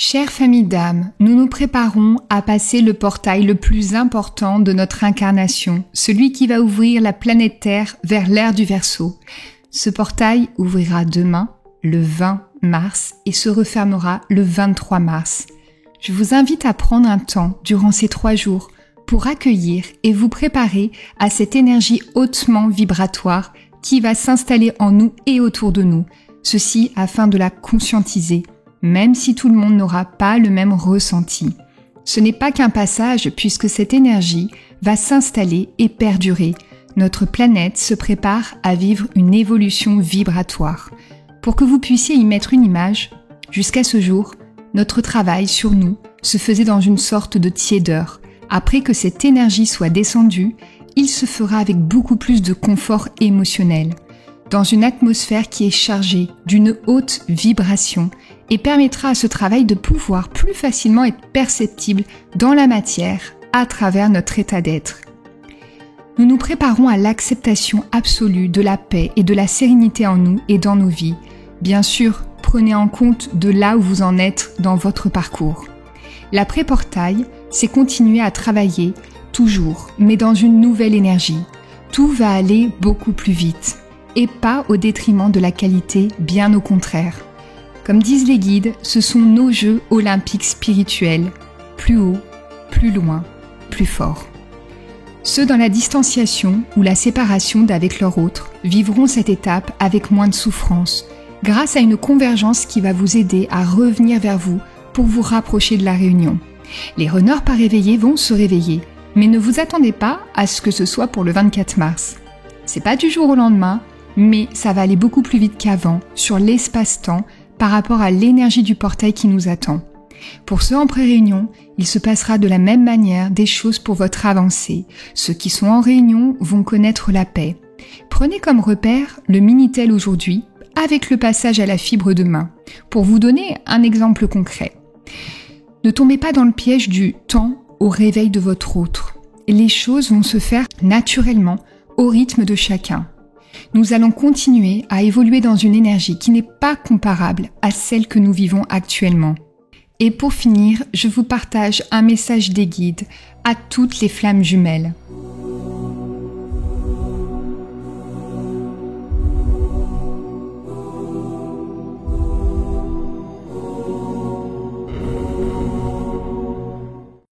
Chère famille d'âmes, nous nous préparons à passer le portail le plus important de notre incarnation, celui qui va ouvrir la planète Terre vers l'ère du Verseau. Ce portail ouvrira demain, le 20 mars, et se refermera le 23 mars. Je vous invite à prendre un temps durant ces 3 jours pour accueillir et vous préparer à cette énergie hautement vibratoire qui va s'installer en nous et autour de nous, ceci afin de la conscientiser, même si tout le monde n'aura pas le même ressenti. Ce n'est pas qu'un passage puisque cette énergie va s'installer et perdurer. Notre planète se prépare à vivre une évolution vibratoire. Pour que vous puissiez y mettre une image, jusqu'à ce jour, notre travail sur nous se faisait dans une sorte de tiédeur. Après que cette énergie soit descendue, il se fera avec beaucoup plus de confort émotionnel, dans une atmosphère qui est chargée d'une haute vibration et permettra à ce travail de pouvoir plus facilement être perceptible dans la matière à travers notre état d'être. Nous nous préparons à l'acceptation absolue de la paix et de la sérénité en nous et dans nos vies. Bien sûr, prenez en compte de là où vous en êtes dans votre parcours. L'après-portail, c'est continuer à travailler, toujours, mais dans une nouvelle énergie. Tout va aller beaucoup plus vite, et pas au détriment de la qualité, bien au contraire. Comme disent les guides, ce sont nos jeux olympiques spirituels, plus haut, plus loin, plus fort. Ceux dans la distanciation ou la séparation d'avec leur autre vivront cette étape avec moins de souffrance, grâce à une convergence qui va vous aider à revenir vers vous pour vous rapprocher de la réunion. Les runners pas réveillés vont se réveiller, mais ne vous attendez pas à ce que ce soit pour le 24 mars. C'est pas du jour au lendemain, mais ça va aller beaucoup plus vite qu'avant sur l'espace-temps par rapport à l'énergie du portail qui nous attend. Pour ceux en pré-réunion, il se passera de la même manière des choses pour votre avancée. Ceux qui sont en réunion vont connaître la paix. Prenez comme repère le Minitel aujourd'hui avec le passage à la fibre demain. Pour vous donner un exemple concret. Ne tombez pas dans le piège du temps au réveil de votre autre. Les choses vont se faire naturellement au rythme de chacun. Nous allons continuer à évoluer dans une énergie qui n'est pas comparable à celle que nous vivons actuellement. Et pour finir, je vous partage un message des guides à toutes les flammes jumelles.